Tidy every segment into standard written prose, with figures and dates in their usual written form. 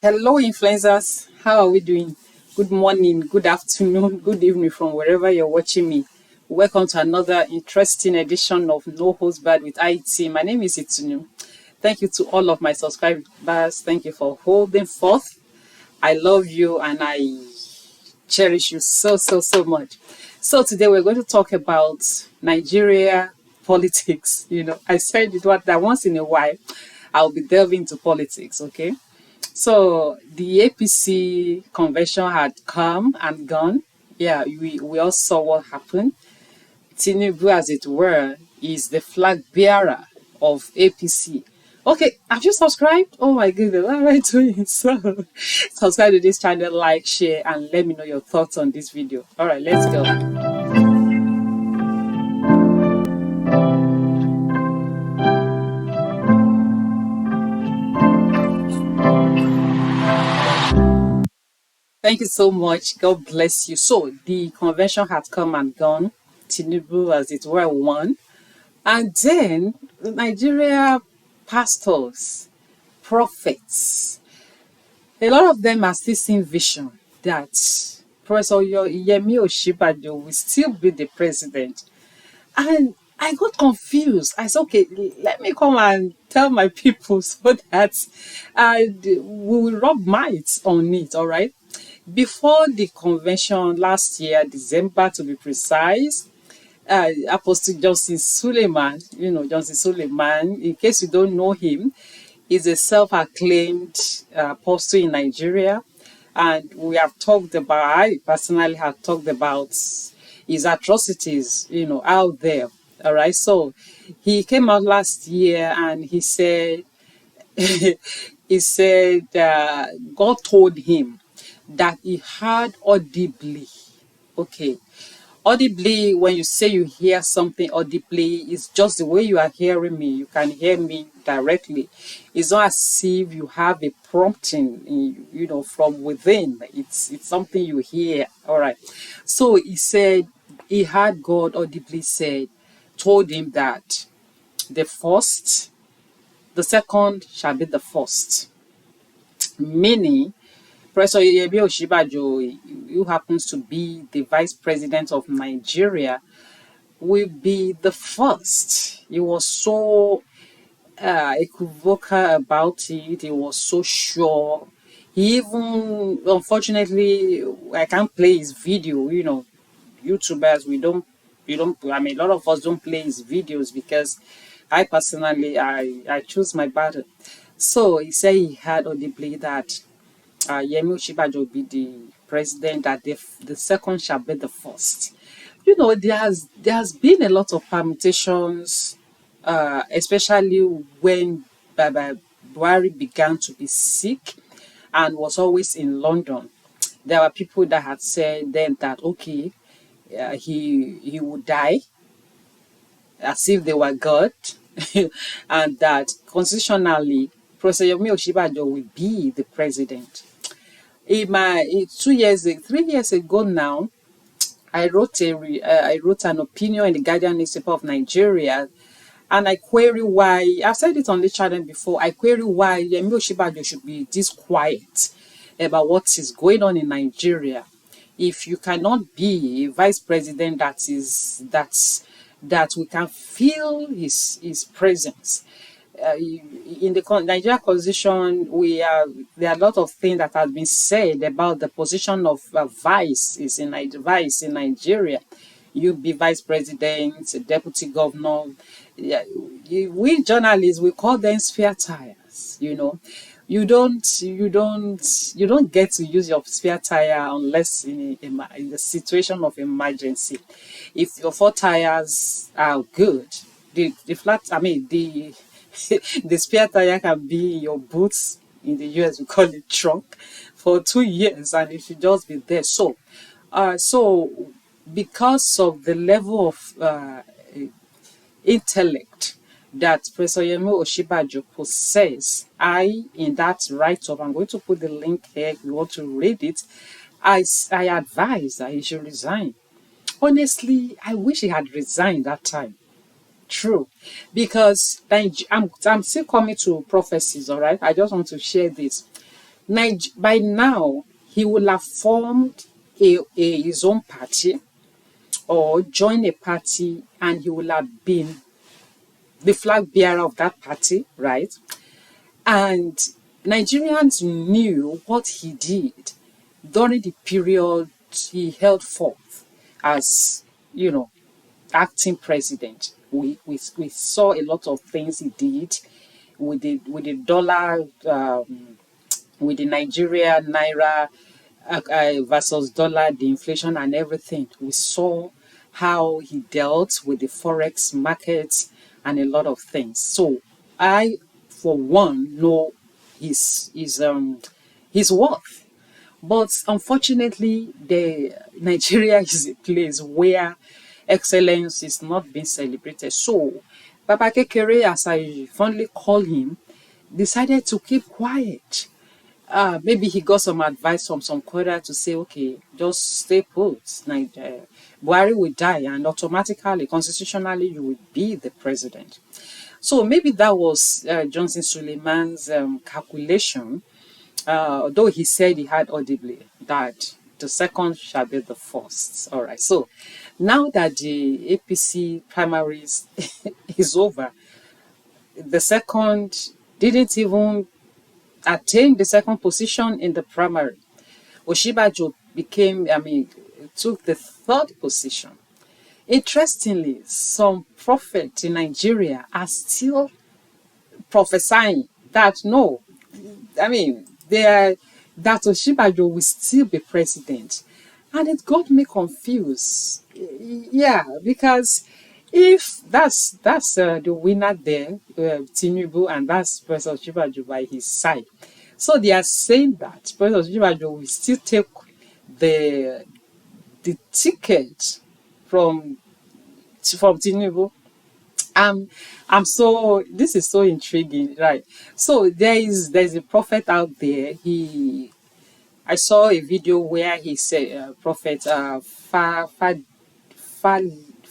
Hello, influencers. How are we doing? Good morning, good afternoon, good evening from wherever you're watching me. Welcome to another interesting edition of No Host Bad with IT. My name is Itunu. Thank you to all of my subscribers. Thank you for holding forth. I love you and I cherish you so much. So today we're going to talk about Nigeria politics. I said it that once in a while I'll be delving into politics, okay? So the APC convention had come and gone. Yeah, we all saw what happened. Tinubu, as it were, is the flag bearer of APC. Okay, have you subscribed? Oh my goodness, what am I doing? So subscribe to this channel, like, share, and let me know your thoughts on this video. All right, let's go. Thank you so much. God bless you. So the convention had come and gone. Tinubu, as it were, won. And then the Nigeria pastors, prophets, a lot of them are still seeing vision that Professor Yemi Osinbajo will still be the president. And I got confused. I said, okay, let me come and tell my people so that we will rub minds on it, all right? Before the convention last year, December to be precise, Apostle Johnson Suleiman, in case you don't know him, is a self-acclaimed apostle in Nigeria. And we have talked about, I personally have talked about his atrocities, out there. All right. So he came out last year and he said, God told him that he heard audibly. Okay, audibly, when you say you hear something audibly, it's just the way you are hearing me. You can hear me directly. It's not as if you have a prompting, from within. It's something you hear. All right. So he said he heard God audibly told him that the second shall be the first. Meaning, Professor Yemi Osinbajo, who happens to be the vice president of Nigeria, will be the first. He was so equivocal about it. He was so sure. He even, unfortunately, I can't play his video. YouTubers, I mean, a lot of us don't play his videos because I personally, I choose my battle. So he said he had audibly that Yemi Osinbajo will be the president, that the second shall be the first. There has been a lot of permutations, especially when Baba Buhari began to be sick and was always in London. There were people that had said then that okay, he would die as if they were God, and that constitutionally, Professor Yomi Osinbajo will be the president. In 3 years ago now, I wrote an opinion in the Guardian newspaper of Nigeria, and I query why. I've said it on the channel before. I query why Yemi Osinbajo should be this quiet about what is going on in Nigeria. If you cannot be a vice president that we can feel his presence. In the Nigeria constitution, there are a lot of things that have been said about the position of vice in Nigeria. You be vice president, deputy governor. Yeah, we journalists, we call them spare tires. You don't get to use your spare tire unless in the situation of emergency. If your four tires are good, the flat, I mean the spare tire can be in your boots. In the US we call it trunk for 2 years, and it should just be there. So because of the level of intellect that Professor Yemi Osinbajo possess, in that write-up, I'm going to put the link here if you want to read it, I advise that he should resign. Honestly, I wish he had resigned that time. True. Because I'm still coming to prophecies, all right? I just want to share this. By now, he will have formed his own party or joined a party, and he will have been the flag bearer of that party, right? And Nigerians knew what he did during the period he held forth as, you know, acting president. We saw a lot of things he did with the dollar, with the Nigeria naira versus dollar, the inflation and everything. We saw how he dealt with the forex markets and a lot of things. So I, for one, know his worth. But unfortunately, the Nigeria is a place where excellence is not being celebrated. So Baba Kekere, as I fondly call him, decided to keep quiet. Maybe he got some advice from some quarter to say, okay, just stay put. Buhari will die, and automatically, constitutionally, you will be the president. So maybe that was Johnson Suleiman's calculation, though he said he had audibly that the second shall be the first. All right. So now that the APC primaries is over, the second didn't even attain the second position in the primary. Oshibajo took the third position. Interestingly, some prophets in Nigeria are still prophesying that no, they are that Oshibajo will still be president. And it got me confused. Yeah, because if that's the winner there, Tinubu, and that's Professor Oshibajo by his side. So they are saying that Professor Oshibajo will still take the ticket from Tinubu. This is so intriguing, right? So there's a prophet out there. I saw a video where he said, prophet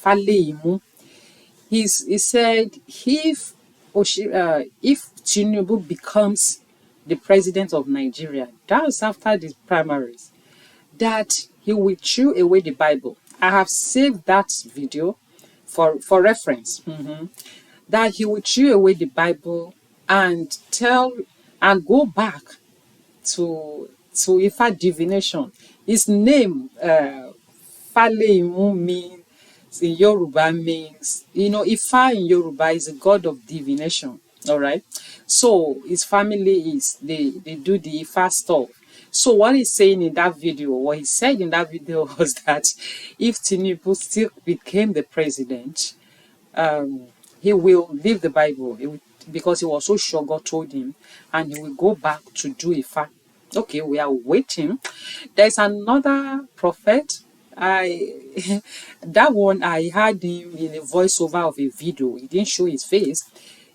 Faleimu, he said if Tinubu becomes the president of Nigeria, that's after the primaries, that he will chew away the Bible. I have saved that video for reference. That he will chew away the Bible and go back to Ifa divination. His name, Faleimu, means in Yoruba means, Ifa in Yoruba is a god of divination. All right. So his family they do the Ifa stuff. So what he's saying in that video, what he said in that video was that if Tinubu still became the president, he will leave the Bible because he was so sure God told him, and he will go back to do Ifa. Okay, we are waiting. There's another prophet. That one I heard him in a voiceover of a video. He didn't show his face.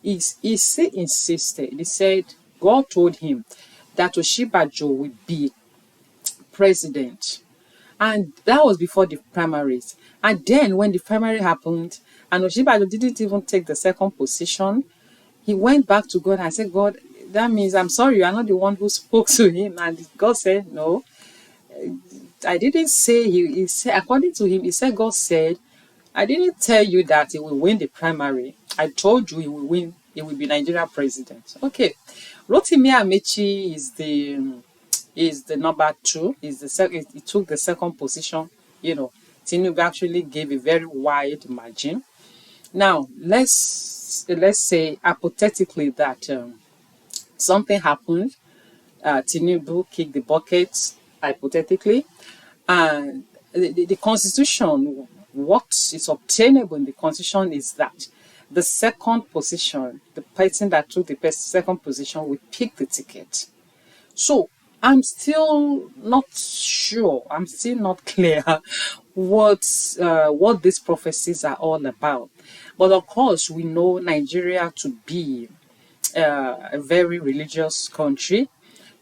He insisted. He said God told him that Oshibajo will be president, and that was before the primaries. And then when the primary happened, and Oshibajo didn't even take the second position, he went back to God and said, God, that means I'm sorry, you are not the one who spoke to him. And God said, no, I didn't say he said, according to him, he said, God said, I didn't tell you that he will win the primary. I told you he will win, he will be Nigeria president. Okay. Rotimi Amechi is the number two. He took the second position. Tinubu actually gave a very wide margin. Now let's say hypothetically that something happened. Tinubu kicked the bucket, hypothetically, and the constitution, what is obtainable in the constitution is that the second position, the person that took the second position will pick the ticket. So I'm still not sure, I'm still not clear what these prophecies are all about. But of course, we know Nigeria to be a very religious country,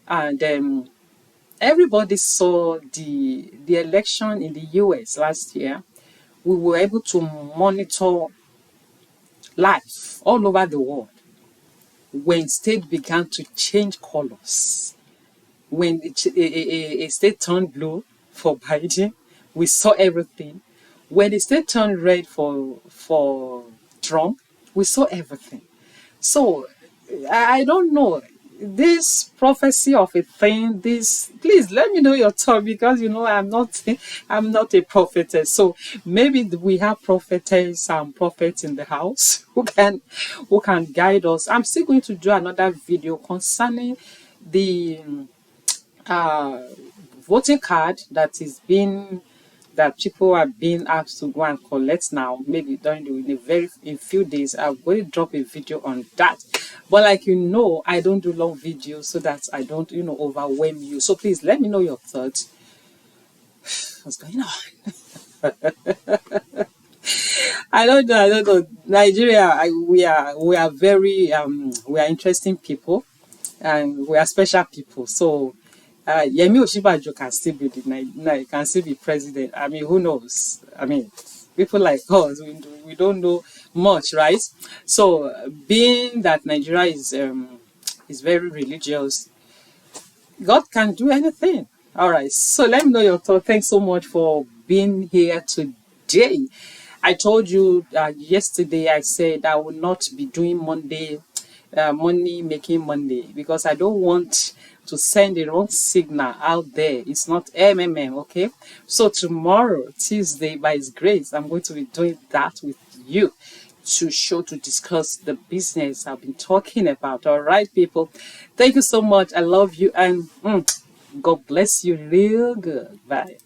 and everybody saw the election in the US last year. We were able to monitor live all over the world when state began to change colors. when a state turned blue for Biden, we saw everything. When the state turned red for Trump, we saw everything. So I don't know this prophecy of a thing. This, please let me know your thought, because I'm not a prophetess. So maybe we have prophetess and prophets in the house who can guide us. I'm still going to do another video concerning the uh, voting card that people are being asked to go and collect now. Maybe in a few days, I'm going to drop a video on that. But like I don't do long videos so that I don't overwhelm you. So please let me know your thoughts. What's going on? I don't know. Nigeria, we are very we are interesting people, and we are special people. So Yemi Oshibajo can still be can still be president. I mean, who knows? I mean, people like us, we don't know much, right? So being that Nigeria is very religious, God can do anything. All right. So let me know your thought. Thanks so much for being here today. I told you yesterday, I said I will not be doing money making Monday, because I don't want to send the wrong signal out there. It's not MMM, okay? So tomorrow, Tuesday, by His grace, I'm going to be doing that with you to discuss the business I've been talking about. All right, people. Thank you so much. I love you, and God bless you real good. Bye.